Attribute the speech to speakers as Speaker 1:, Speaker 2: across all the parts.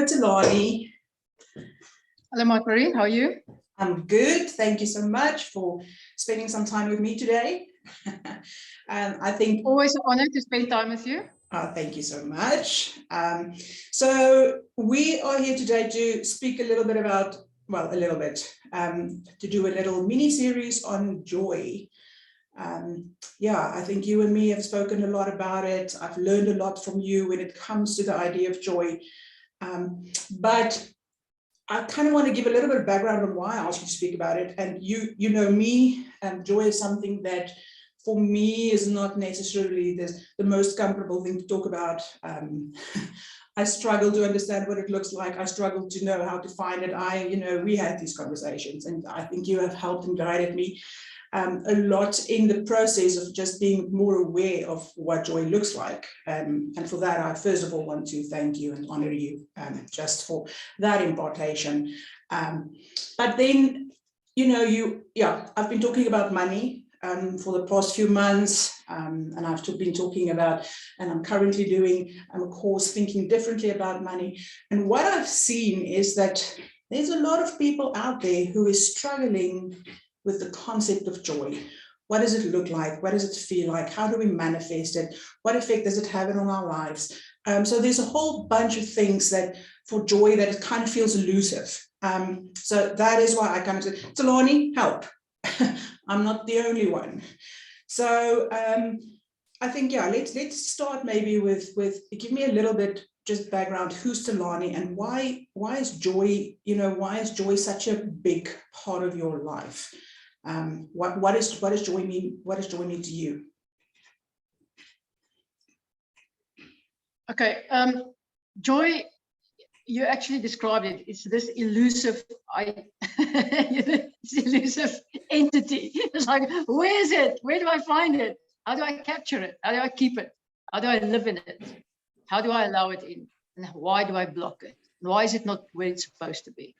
Speaker 1: Hello, Talanie.
Speaker 2: Hello, Marguerite. How are you?
Speaker 1: I'm good. Thank you so much for spending some time with me today. I think
Speaker 2: always an honor to spend time with you.
Speaker 1: Thank you so much. So we are here today to speak a little bit about, well, to do a little mini series on joy. Yeah, I think you and me have spoken a lot about it. I've learned a lot from you when it comes to the idea of joy. But I kind of want to give a little bit of background on why I asked you to speak about it. And you know me, joy is something that for me is not necessarily the most comfortable thing to talk about. I struggle to understand what it looks like. I struggle to know how to find it. We had these conversations, and I think you have helped and guided me a lot in the process of just being more aware of what joy looks like. And for that, I first of all want to thank you and honor you just for that impartation. But then, I've been talking about money for the past few months, and I've been talking about, and I'm currently doing a course thinking differently about money. And what I've seen is that there's a lot of people out there who is struggling with the concept of joy. What does it look like? What does it feel like? How do we manifest it? What effect does it have on our lives? So there's a whole bunch of things that for joy that it kind of feels elusive. So that is why I kind of said, Talanie, help. I'm not the only one. So I think, yeah, let's start maybe with give me a little bit just background. Who's Talanie, and why is joy, why is joy such a big part of your life? What does joy mean? What does joy mean to you?
Speaker 2: Okay, joy, you actually described it. It's this elusive, it's elusive entity. It's like, where is it? Where do I find it? How do I capture it? How do I keep it? How do I live in it? How do I allow it in? And why do I block it? And why is it not where it's supposed to be?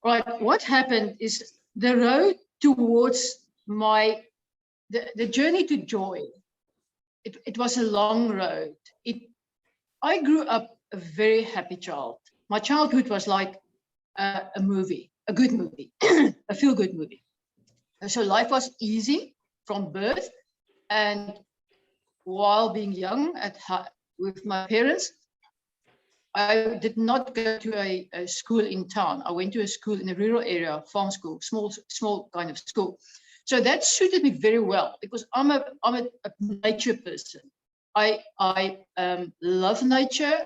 Speaker 2: Right. What happened is the road towards the journey to joy. It was a long road. I grew up a very happy child. My childhood was like a movie, a good movie, a feel-good movie. And so life was easy from birth, and while being young with my parents, I did not go to a school in town. I went to a school in a rural area, farm school, small kind of school. So that suited me very well because I'm a nature person. I love nature.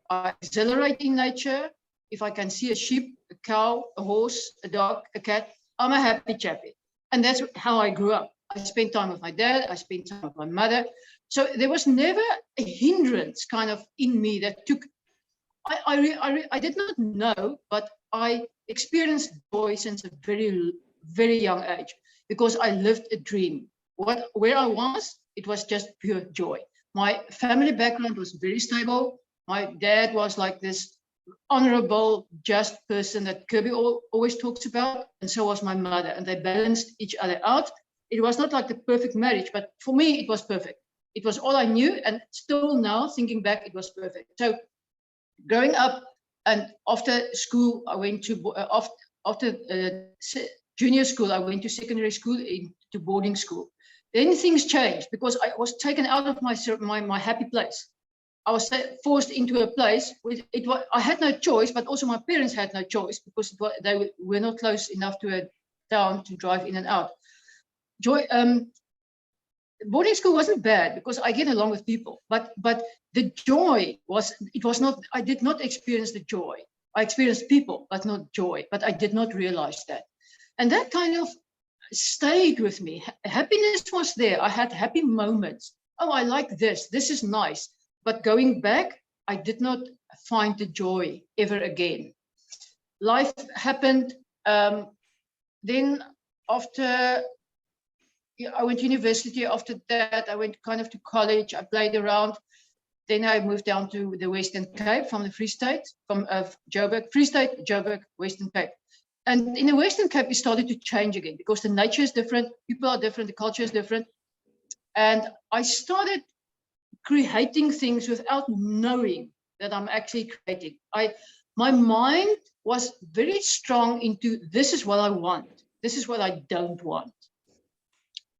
Speaker 2: I exhilarate in nature. If I can see a sheep, a cow, a horse, a dog, a cat, I'm a happy chappy. And that's how I grew up. I spent time with my dad. I spent time with my mother. So there was never a hindrance kind of in me that took. I did not know, but I experienced joy since a very, very young age because I lived a dream. Where I was, it was just pure joy. My family background was very stable. My dad was like this honorable, just person that Kirby always talks about, and so was my mother, and they balanced each other out. It was not like the perfect marriage, but for me, it was perfect. It was all I knew, and still now, thinking back, it was perfect. So growing up, and after school, I went to after junior school, I went to secondary school, to boarding school. Then things changed because I was taken out of my happy place. I was forced into a place with I had no choice, but also my parents had no choice because they were not close enough to a town to drive in and out. Boarding school wasn't bad because I get along with people, but the joy was not. I did not experience the joy. I experienced people, but not joy. But I did not realize that, and that kind of stayed with me. Happiness was there. I had happy moments. Oh, I like this. This is nice. But going back, I did not find the joy ever again. Life happened. Then after I went to university, after that, I went kind of to college. I played around. Then I moved down to the Western Cape from the Free State, from Joburg, Free State, Joburg, Western Cape. And in the Western Cape, it started to change again because the nature is different, people are different, the culture is different. And I started creating things without knowing that I'm actually creating. My mind was very strong into this is what I want. This is what I don't want.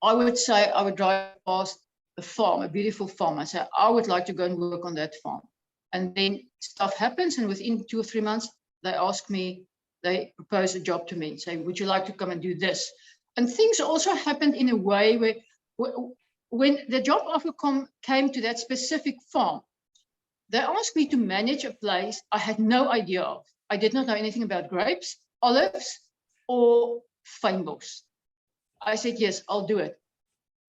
Speaker 2: I would say I would drive past a farm, a beautiful farm. I say, I would like to go and work on that farm. And then stuff happens, and within 2 or 3 months, they ask me, they propose a job to me, say, would you like to come and do this? And things also happened in a way where when the job offer came to that specific farm, they asked me to manage a place I had no idea of. I did not know anything about grapes, olives, or fynbos. I said, yes, I'll do it.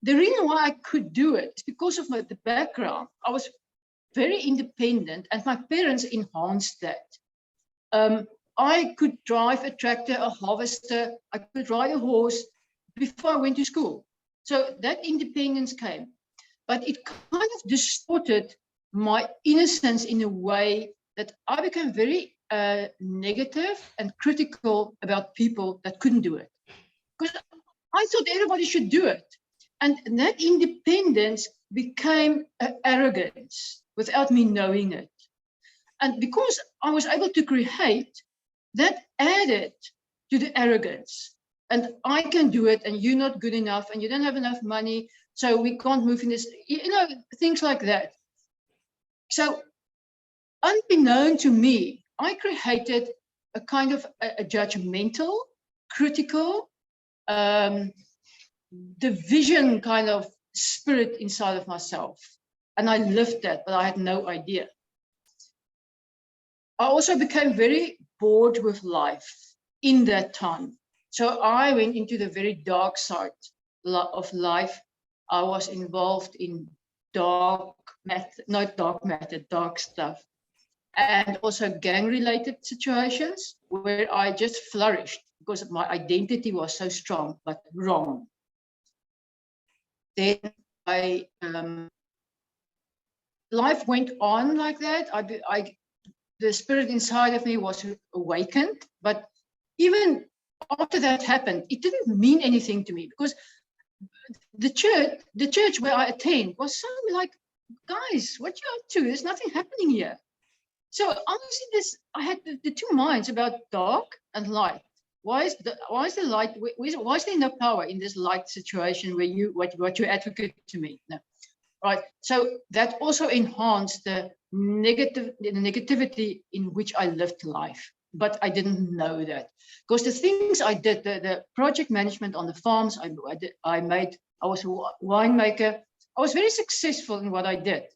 Speaker 2: The reason why I could do it is because of the background. I was very independent, and my parents enhanced that. I could drive a tractor, a harvester, I could ride a horse before I went to school. So that independence came, but it kind of distorted my innocence in a way that I became very negative and critical about people that couldn't do it. Because I thought everybody should do it. And that independence became arrogance without me knowing it. And because I was able to create, that added to the arrogance. And I can do it, and you're not good enough, and you don't have enough money, so we can't move in this, things like that. So unbeknown to me, I created a kind of a judgmental, critical, division kind of spirit inside of myself. And I lived that, but I had no idea. I also became very bored with life in that time. So I went into the very dark side of life. I was involved in dark stuff, and also gang-related situations where I just flourished because my identity was so strong, but wrong. Then life went on like that. The spirit inside of me was awakened, but even after that happened, it didn't mean anything to me, because the church where I attend was so like, guys, what you up to? There's nothing happening here. So honestly, I had the two minds about dark and light. Why is the light? Why is there no power in this light situation where what you advocate to me? No. Right. So that also enhanced the negativity in which I lived life. But I didn't know that, because the things I did, the project management on the farms I was a winemaker. I was very successful in what I did.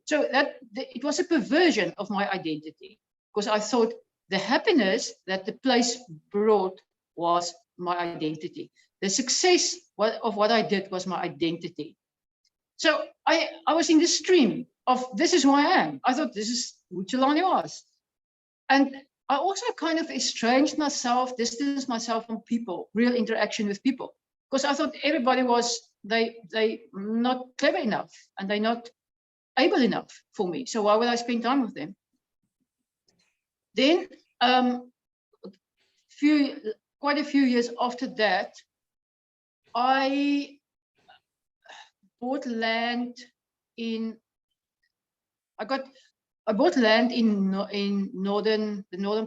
Speaker 2: So it was a perversion of my identity, because I thought the happiness that the place brought was my identity. The success of what I did was my identity. So I was in the stream of this is who I am. I thought this is who Talanie was. And I also kind of estranged myself, distanced myself from people, real interaction with people, because I thought everybody was, they not clever enough, and they're not able enough for me. So why would I spend time with them? Then quite a few years after that, I bought land in the northern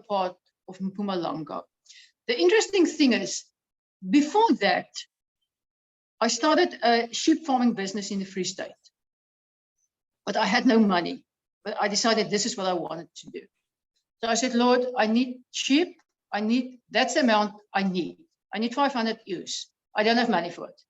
Speaker 2: part of Mpumalanga. The interesting thing is, before that, I started a sheep farming business in the Free State. But I had no money. But I decided this is what I wanted to do. So I said, Lord, I need sheep. That's the amount I need. I need 500 ewes. I don't have money for it.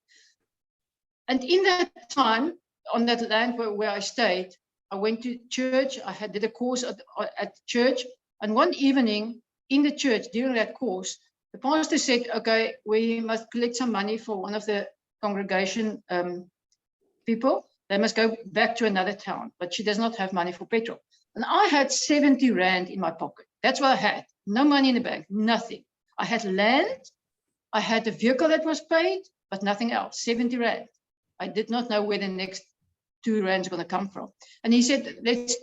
Speaker 2: And in that time, on that land where I stayed, I went to church. I did a course at church. And one evening in the church, during that course, the pastor said, okay, we must collect some money for one of the congregation people. They must go back to another town, but she does not have money for petrol. And I had 70 rand in my pocket. That's what I had. No money in the bank, nothing. I had land. I had a vehicle that was paid, but nothing else, 70 rand. I did not know where the next 2 rand is going to come from. And he said, let's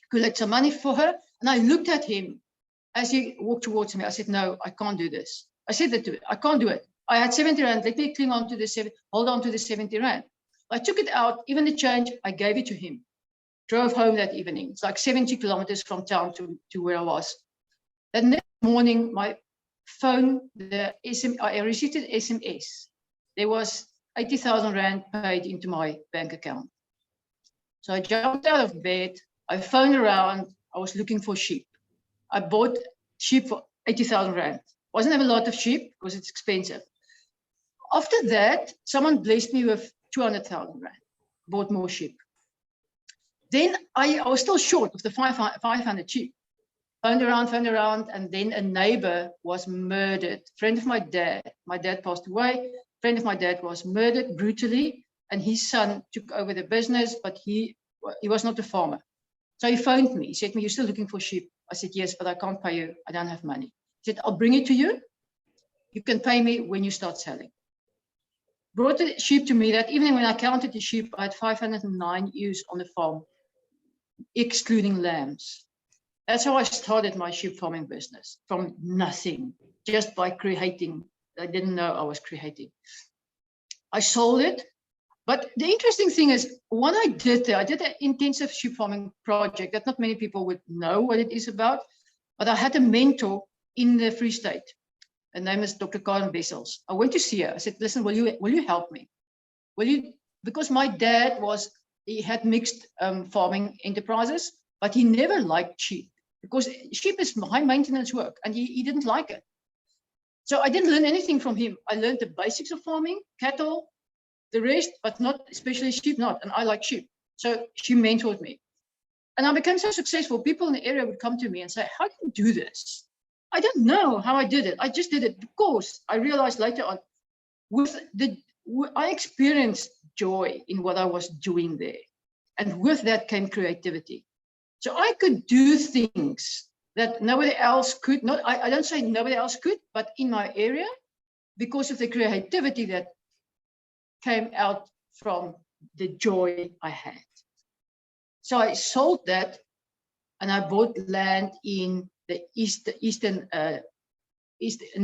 Speaker 2: collect some money for her. And I looked at him as he walked towards me. I said, no, I can't do this. I said that to him, I can't do it. I had 70 rand. Let me hold on to the 70 rand. I took it out, even the change, I gave it to him. drove home that evening. It's like 70 kilometers from town to where I was. That next morning, my phone, I received an SMS. There was 80,000 Rand paid into my bank account. So I jumped out of bed. I phoned around. I was looking for sheep. I bought sheep for 80,000 Rand. Wasn't have a lot of sheep because it's expensive. After that, someone blessed me with 200,000 Rand. Bought more sheep. Then I was still short of the 500 sheep. Phoned around, and then a neighbor was murdered. Friend of my dad passed away. Friend of my dad was murdered brutally, and his son took over the business, but he was not a farmer. So he phoned me. He said to me, "You're still looking for sheep?" I said, "Yes, but I can't pay you. I don't have money." He said, "I'll bring it to you. You can pay me when you start selling." Brought the sheep to me. That evening when I counted the sheep, I had 509 ewes on the farm, excluding lambs. That's how I started my sheep farming business, from nothing, just by creating. I didn't know I was creating. I sold it. But the interesting thing is, what I did there, I did an intensive sheep farming project that not many people would know what it is about. But I had a mentor in the Free State. Her name is Dr. Karen Bessels. I went to see her. I said, "Listen, will you help me? Will you?" Because my dad he had mixed farming enterprises, but he never liked sheep because sheep is high maintenance work, and he didn't like it. So I didn't learn anything from him. I learned the basics of farming, cattle, the rest, but not especially sheep, and I like sheep. So she mentored me. And I became so successful. People in the area would come to me and say, "How do you do this?" I don't know how I did it. I just did it because I realized later on, I experienced joy in what I was doing there. And with that came creativity. So I could do things that nobody else could. I don't say nobody else could, but in my area, because of the creativity that came out from the joy I had. So I sold that, and I bought land in the east in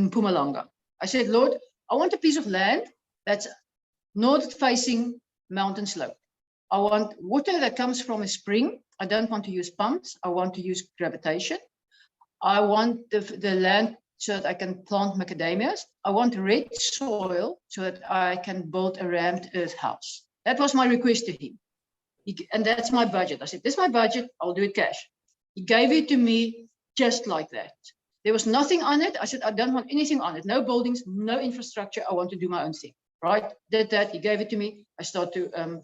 Speaker 2: Mpumalanga. I said, "Lord, I want a piece of land that's north-facing mountain slope. I want water that comes from a spring. I don't want to use pumps. I want to use gravitation. I want the land so that I can plant macadamias. I want red soil so that I can build a rammed earth house." That was my request to him. And that's my budget. I said, "This is my budget. I'll do it cash." He gave it to me just like that. There was nothing on it. I said, "I don't want anything on it. No buildings, no infrastructure. I want to do my own thing." Right? Did that. He gave it to me. I started to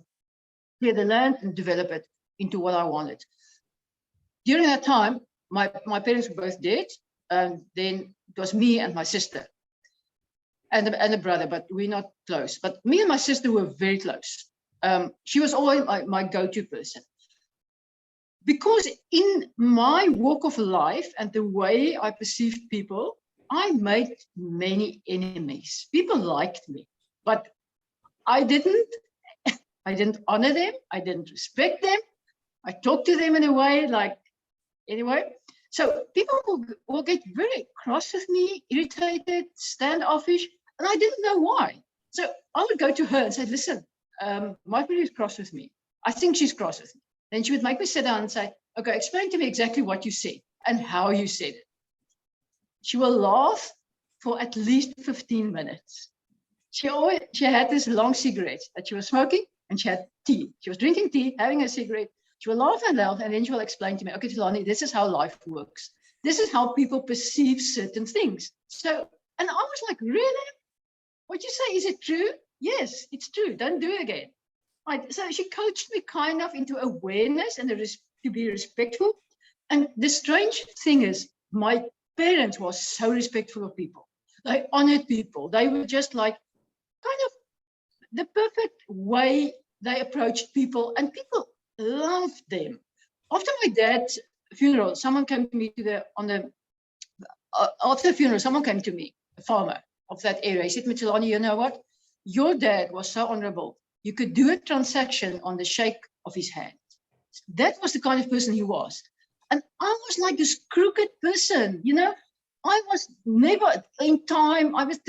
Speaker 2: clear the land and develop it into what I wanted. During that time, my parents were both dead. Then it was me and my sister and a brother, but we're not close. But me and my sister were very close. She was always my go-to person. Because in my walk of life and the way I perceived people, I made many enemies. People liked me, but I didn't honor them. I didn't respect them. I talked to them in a way like, anyway. So people will get very cross with me, irritated, standoffish, and I didn't know why. So I would go to her and say, "Listen, Margaret is cross with me. I think she's cross with me." Then she would make me sit down and say, "Okay, explain to me exactly what you said and how you said it." She will laugh for at least 15 minutes. She had this long cigarette that she was smoking, and she had tea. She was drinking tea, having a cigarette. She will laugh and laugh, and then she will explain to me, "Okay, Talanie, this is how life works. This is how people perceive certain things." So, and I was like, "Really? What you say, is it true?" "Yes, it's true. Don't do it again." Right. So she coached me kind of into awareness and to be respectful. And the strange thing is, my parents were so respectful of people. They honored people. They were just like kind of the perfect way they approached people, and people loved them. After my dad's funeral, someone came to me after the funeral, someone came to me, a farmer of that area. He said, "Talanie, you know what? Your dad was so honorable. You could do a transaction on the shake of his hand." That was the kind of person he was. And I was like this crooked person, I was never in time. I was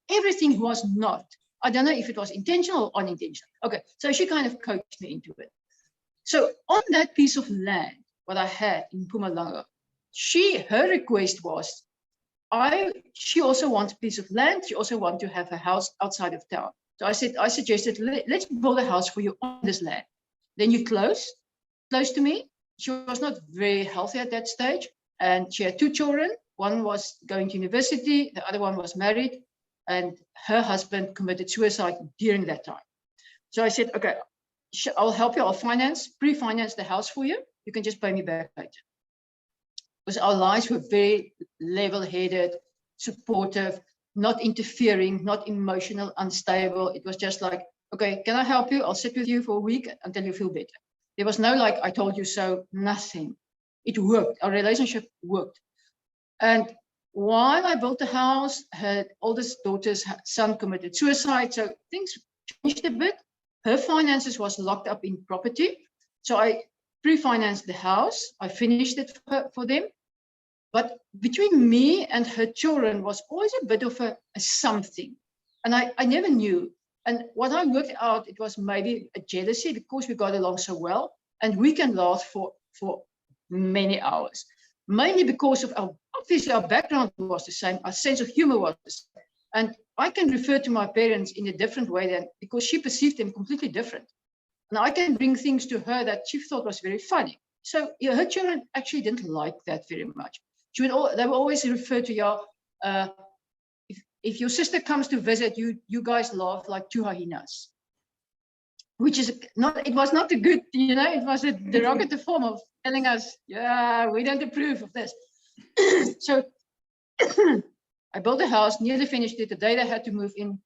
Speaker 2: everything he was not. I don't know if it was intentional or unintentional. Okay, so she kind of coached me into it. So on that piece of land, what I had in Mpumalanga, her request was, she also wants a piece of land. She also wants to have a house outside of town. So I suggested, let's build a house for you on this land. Then you close to me. She was not very healthy at that stage. And she had 2 children. One was going to university. The other one was married. And her husband committed suicide during that time. So I said, okay, I'll help you. I'll pre-finance the house for you. You can just pay me back later. Because our lives were very level-headed, supportive, not interfering, not emotional, unstable. It was just like, okay, can I help you? I'll sit with you for a week until you feel better. There was no like, I told you so, nothing. It worked. Our relationship worked. And while I built the house, her oldest daughter's son committed suicide. So things changed a bit. Her finances was locked up in property. So I pre-financed the house. I finished it for them. But between me and her children was always a bit of a something. And I never knew. And what I worked out, it was maybe a jealousy because we got along so well. And we can laugh for many hours. Mainly because of obviously our background was the same. Our sense of humor was the same. And I can refer to my parents in a different way than because she perceived them completely different. And I can bring things to her that she thought was very funny. So yeah, her children actually didn't like that very much. They would always refer to if your sister comes to visit, you guys laugh like 2 hyenas, which is not. It was not a good, it was a derogative form of telling us, yeah, we don't approve of this. So I built a house, nearly finished it. The day they had to move in,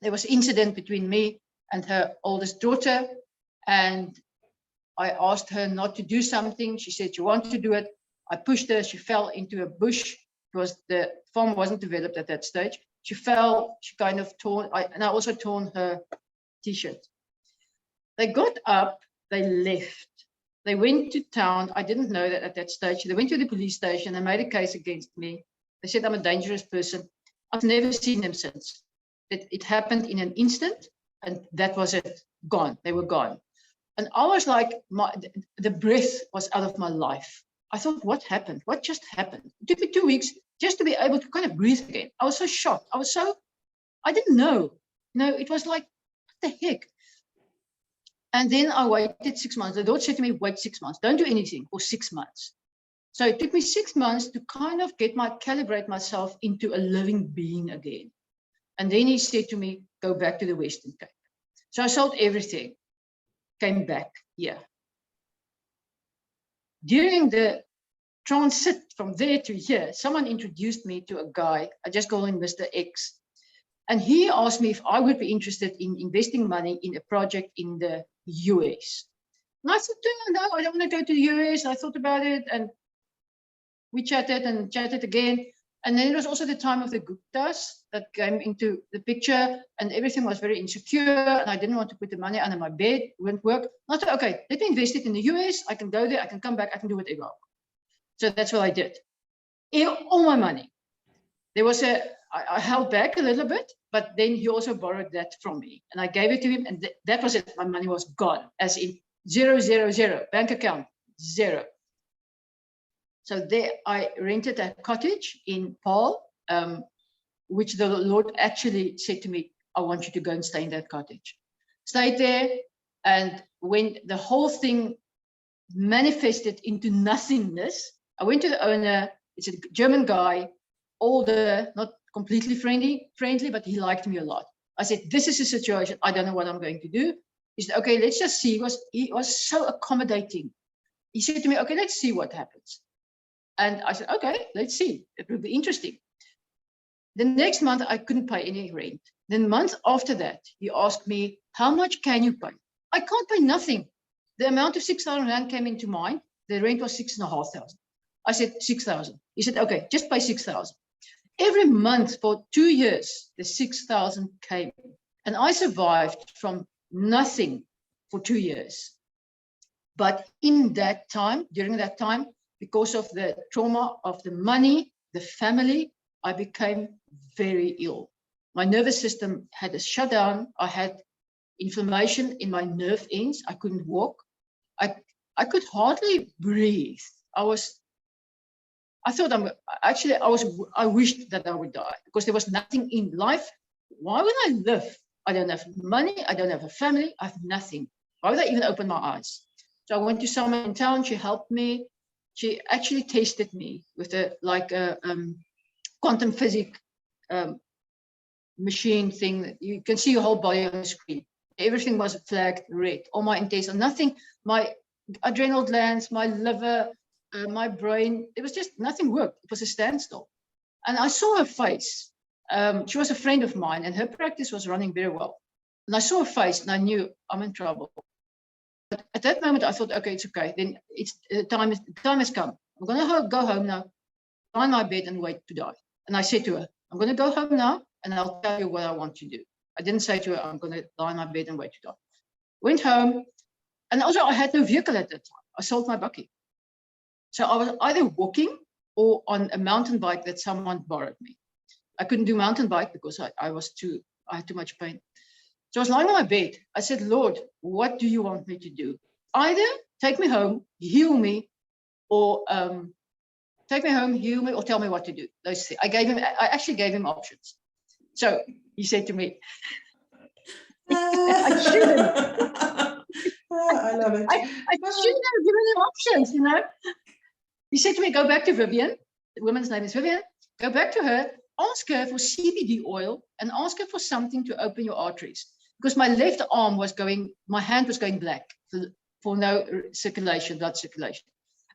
Speaker 2: there was an incident between me and her oldest daughter, and I asked her not to do something. She said she wanted to do it. I pushed her. She fell into a bush because the farm wasn't developed at that stage. She fell. She kind of torn. And I also torn her T-shirt. They got up. They left. They went to town. I didn't know that at that stage. They went to the police station. They made a case against me. They said I'm a dangerous person. I've never seen them since. It happened in an instant, and that was it. Gone. They were gone. And I was like, the breath was out of my life. I thought, what happened? What just happened? It took me 2 weeks just to be able to kind of breathe again. I was so shocked. I didn't know. No, it was like, what the heck? And then I waited 6 months. The Lord said to me, wait 6 months. Don't do anything for 6 months. So it took me 6 months to kind of calibrate myself into a living being again. And then he said to me, go back to the Western Cape. So I sold everything, came back here. During the transit from there to here, someone introduced me to a guy. I just call him Mr. X. And he asked me if I would be interested in investing money in a project in the US. And I said, no, I don't want to go to the US. I thought about it and we chatted again. And then it was also the time of the Guptas that came into the picture and everything was very insecure and I didn't want to put the money under my bed, it wouldn't work. I thought, okay, let me invest it in the US. I can go there, I can come back, I can do whatever I want. So that's what I did. All my money. I held back a little bit, but then he also borrowed that from me and I gave it to him and that was it. My money was gone, as in 0, 0, 0, bank account, 0. So there I rented a cottage in Paarl, which the Lord actually said to me, I want you to go and stay in that cottage. Stayed there, and when the whole thing manifested into nothingness, I went to the owner. It's a German guy, older, not completely friendly, but he liked me a lot. I said, this is a situation, I don't know what I'm going to do. He said, okay, let's just see. He was so accommodating. He said to me, okay, let's see what happens. And I said, okay, let's see. It will be interesting. The next month, I couldn't pay any rent. The month after that, he asked me, how much can you pay? I can't pay nothing. The amount of 6,000 rand came into mind. The rent was 6,500. I said, 6,000. He said, okay, just pay 6,000. Every month for 2 years, the 6,000 came. And I survived from nothing for 2 years. But in that time, during that time, because of the trauma of the money, the family, I became very ill. My nervous system had a shutdown. I had inflammation in my nerve ends. I couldn't walk. I could hardly breathe. I wished that I would die because there was nothing in life. Why would I live? I don't have money. I don't have a family. I have nothing. Why would I even open my eyes? So I went to someone in town. She helped me. She actually tested me with a quantum physics machine thing that you can see your whole body on the screen. Everything was flagged red. All my intestines, nothing. My adrenal glands, my liver, my brain. It was just nothing worked. It was a standstill. And I saw her face. She was a friend of mine, and her practice was running very well. And I saw her face, and I knew I'm in trouble. But at that moment, I thought, okay, it's okay. Then time has come. I'm going to go home now, lie in my bed and wait to die. And I said to her, I'm going to go home now, and I'll tell you what I want to do. I didn't say to her, I'm going to lie in my bed and wait to die. Went home, and also I had no vehicle at that time. I sold my bakkie. So I was either walking or on a mountain bike that someone borrowed me. I couldn't do mountain bike because I had too much pain. So I was lying on my bed. I said, Lord, what do you want me to do? Either take me home, heal me, or take me home, heal me, or tell me what to do. Those things. I actually gave him options. So he said to me, I shouldn't.
Speaker 1: I love it.
Speaker 2: I shouldn't have given him options, you know. He said to me, go back to Vivian. The woman's name is Vivian. Go back to her, ask her for CBD oil, and ask her for something to open your arteries. Because my left arm was going, my hand was going black for no circulation, blood circulation.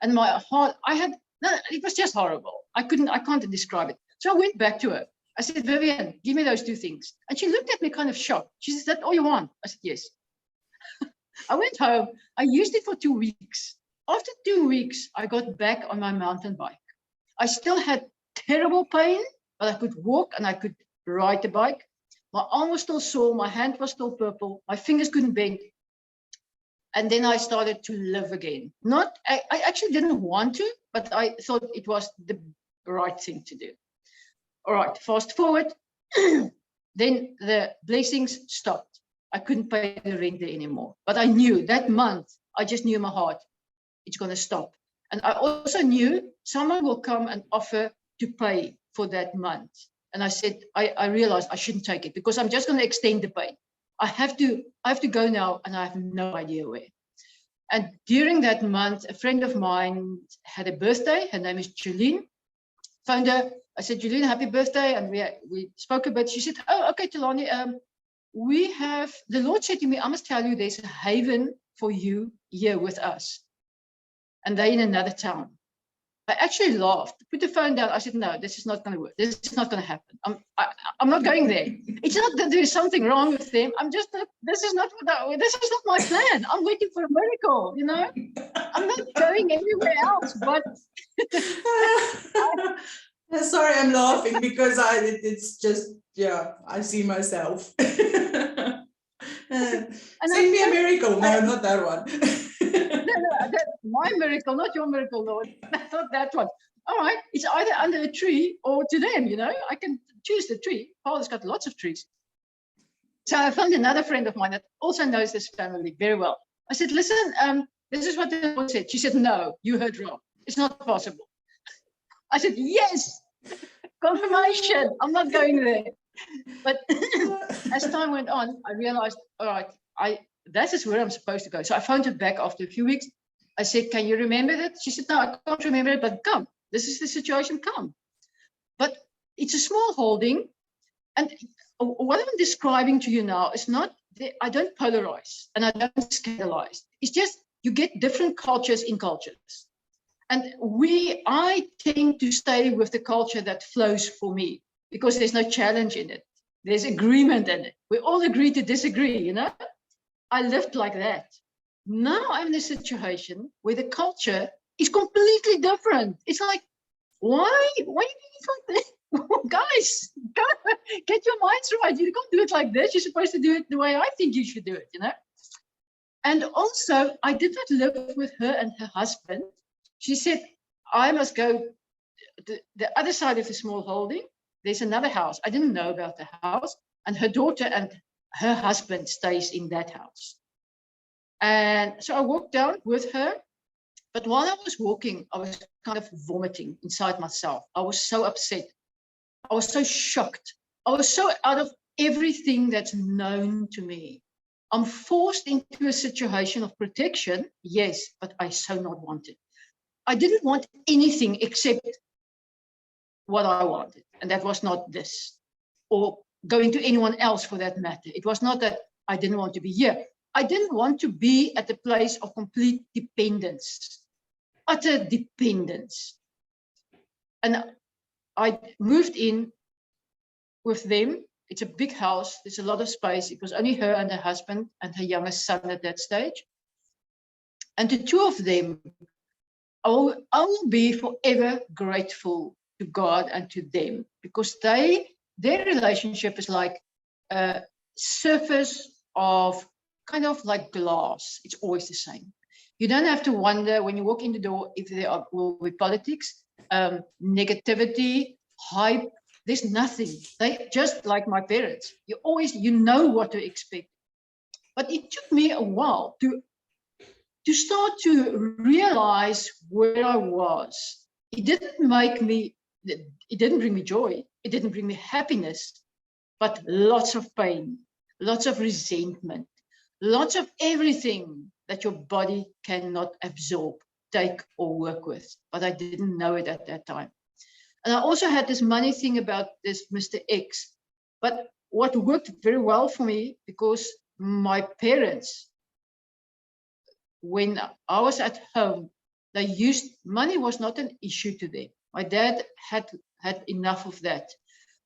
Speaker 2: And my heart, it was just horrible. I can't describe it. So I went back to her. I said, Vivian, give me those two things. And she looked at me kind of shocked. She said, is that all you want? I said, yes. I went home. I used it for 2 weeks. After 2 weeks, I got back on my mountain bike. I still had terrible pain, but I could walk and I could ride the bike. My arm was still sore. My hand was still purple. My fingers couldn't bend. And then I started to live again. I actually didn't want to, but I thought it was the right thing to do. All right, fast forward. Then the blessings stopped. I couldn't pay the rent there anymore. But I knew that month, I just knew in my heart, it's going to stop. And I also knew someone will come and offer to pay for that month. And I said, I realized I shouldn't take it because I'm just going to extend the pain. I have to go now, and I have no idea where. And during that month, a friend of mine had a birthday. Her name is Jolene. Found her. I said, Jolene, happy birthday. And we spoke a bit. She said, oh, okay, Talanie, the Lord said to me, I must tell you, there's a haven for you here with us. And they're in another town. I actually laughed, put the phone down. I said, no, this is not going to work. This is not going to happen. I'm not going there. It's not that there's something wrong with them. This is not my plan. I'm waiting for a miracle, you know. I'm not going anywhere else, but.
Speaker 1: Sorry, I'm laughing because it's just, yeah, I see myself. Send me a miracle. No, not that one.
Speaker 2: My miracle, not your miracle, Lord. Not that one. All right, it's either under a tree or to them, you know. I can choose the tree. Father's got lots of trees. So I found another friend of mine that also knows this family very well. I said, listen, this is what the Lord said. She said, no, you heard wrong. It's not possible. I said, yes, confirmation. I'm not going there. But as time went on, I realized, all right, that is where I'm supposed to go. So I phoned her back after a few weeks. I said, can you remember that? She said, no, I can't remember it, but come. This is the situation, come. But it's a small holding. And what I'm describing to you now is not, I don't polarize and I don't scandalize. It's just you get different cultures in cultures. And I tend to stay with the culture that flows for me because there's no challenge in it. There's agreement in it. We all agree to disagree, you know? I lived like that. Now I'm in a situation where the culture is completely different. It's like, why do you do it like that? Guys, get your minds right. You can't do it like this. You're supposed to do it the way I think you should do it, you know? And also, I did not live with her and her husband. She said, I must go to the other side of the small holding. There's another house. I didn't know about the house. And her daughter and her husband stays in that house. And so I walked down with her. But while I was walking, I was kind of vomiting inside myself. I was so upset. I was so shocked. I was so out of everything that's known to me. I'm forced into a situation of protection, yes, but I so not wanted. I didn't want anything except what I wanted, and that was not this, or going to anyone else for that matter. It was not that I didn't want to be here. I didn't want to be at the place of complete dependence, utter dependence. And I moved in with them. It's a big house. There's a lot of space. It was only her and her husband and her youngest son at that stage. And the two of them, I will be forever grateful to God and to them, because their relationship is like a surface of kind of like glass. It's always the same. You don't have to wonder when you walk in the door if there will be politics, negativity, hype. There's nothing. They just like my parents. You know what to expect. But it took me a while to start to realize where I was. It didn't bring me joy. It didn't bring me happiness, but lots of pain, lots of resentment, lots of everything that your body cannot absorb, take, or work with. But I didn't know it at that time. And I also had this money thing about this Mr. X. But what worked very well for me, because my parents, when I was at home, money was not an issue to them. My dad had enough of that.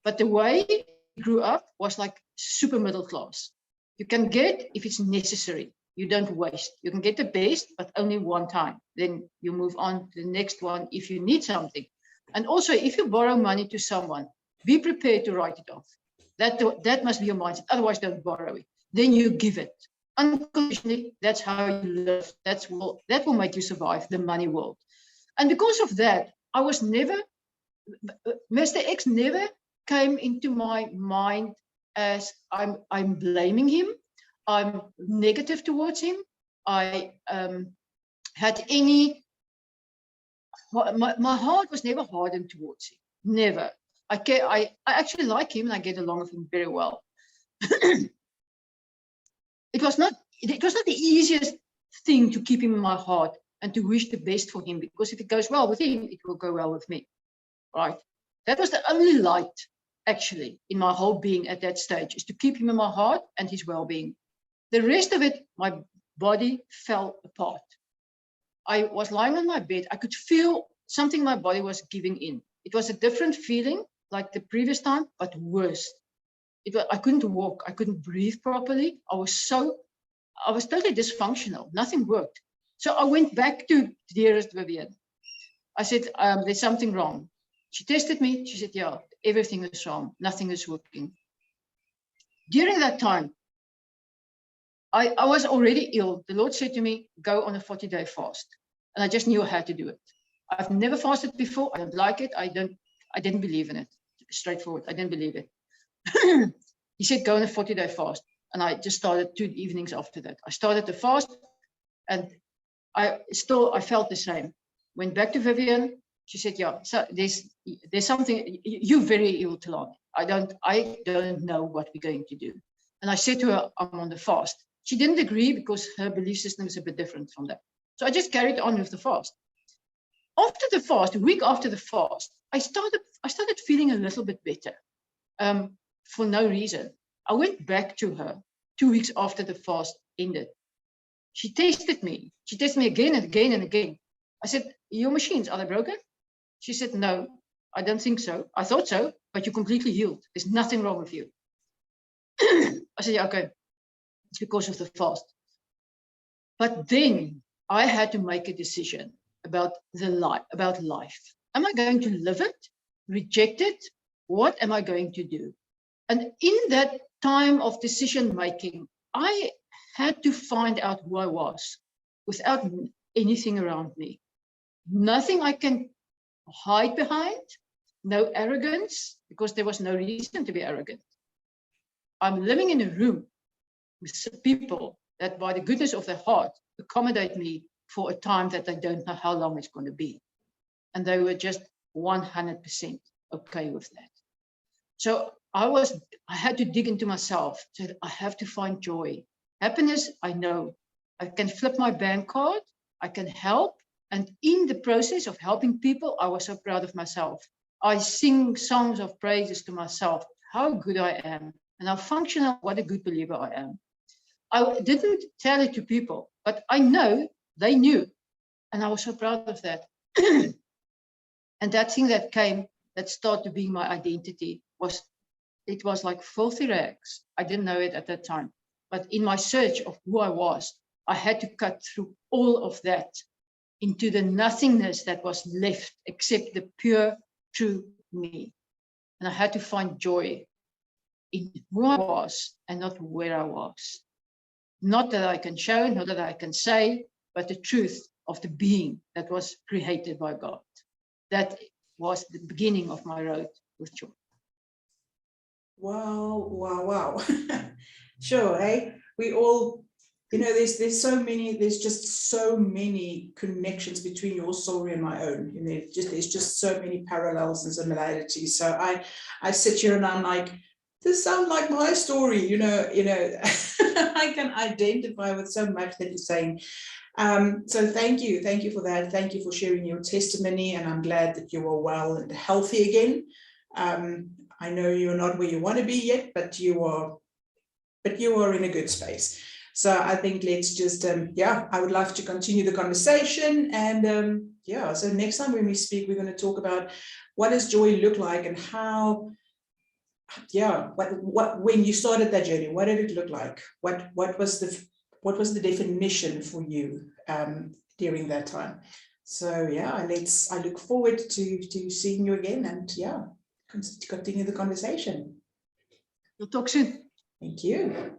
Speaker 2: But the way he grew up was like super middle class. You can get if it's necessary. You don't waste. You can get the best, but only one time. Then you move on to the next one if you need something. And also, if you borrow money to someone, be prepared to write it off. That must be your mindset. Otherwise, don't borrow it. Then you give it. Unconditionally, that's how you live. That will make you survive the money world. And because of that, Mr. X never came into my mind as I'm blaming him. I'm negative towards him. My heart was never hardened towards him. Never. I actually like him and I get along with him very well. It was not the easiest thing to keep him in my heart and to wish the best for him, because if it goes well with him, it will go well with me. Right? That was the only light, actually, in my whole being at that stage, is to keep him in my heart and his well-being. The rest of it, my body fell apart. I was lying on my bed. I could feel something in my body was giving in. It was a different feeling like the previous time, but worse. I couldn't walk. I couldn't breathe properly. I was totally dysfunctional. Nothing worked. So I went back to dearest Vivian. I said, there's something wrong. She tested me. She said, yeah, everything is wrong. Nothing is working. During that time, I was already ill. The Lord said to me, go on a 40-day fast. And I just knew I had to do it. I've never fasted before. I don't like it. I didn't believe in it. Straightforward. I didn't believe it. He said, go on a 40-day fast. And I just started 2 evenings after that. I started the fast and I felt the same. Went back to Vivian. She said, yeah, so there's something, you're very ill, Talanie. I don't know what we're going to do. And I said to her, I'm on the fast. She didn't agree because her belief system is a bit different from that. So I just carried on with the fast. After the fast, a week after the fast, I started feeling a little bit better for no reason. I went back to her 2 weeks after the fast ended. She tested me. She tested me again and again and again. I said, your machines, are they broken? She said, no, I don't think so. I thought so, but you're completely healed. There's nothing wrong with you. I said, yeah, okay. It's because of the fast. But then I had to make a decision about life. Am I going to live it, reject it? What am I going to do? And in that time of decision making, I had to find out who I was without anything around me. Nothing I can hide behind, no arrogance, because there was no reason to be arrogant. I'm living in a room with people that by the goodness of their heart, accommodate me for a time that they don't know how long it's going to be. And they were just 100% okay with that. So I had to dig into myself. So I have to find joy. Happiness, I know. I can flip my bank card. I can help. And in the process of helping people, I was so proud of myself. I sing songs of praises to myself, how good I am, and how functional, what a good believer I am. I didn't tell it to people, but I know they knew. And I was so proud of that. And that thing that came, that started being my identity, was like filthy rags. I didn't know it at that time. But in my search of who I was, I had to cut through all of that into the nothingness that was left except the pure, true me. And I had to find joy in who I was and not where I was. Not that I can show, not that I can say, but the truth of the being that was created by God. That was the beginning of my road with joy.
Speaker 1: Wow, wow, wow. Sure, eh? We all, you know, there's just so many connections between your story and my own. You know, there's just so many parallels and similarities. So I sit here and I'm like, this sounds like my story, you know, I can identify with so much that you're saying. So thank you for that. Thank you for sharing your testimony, and I'm glad that you are well and healthy again. I know you're not where you want to be yet, but you are in a good space. So I think let's just, I would love to continue the conversation. And so next time when we speak, we're going to talk about what does joy look like and how, what when you started that journey, what did it look like? What was the definition for you during that time? So I look forward to seeing you again, and continue the conversation.
Speaker 2: We'll talk soon.
Speaker 1: Thank you.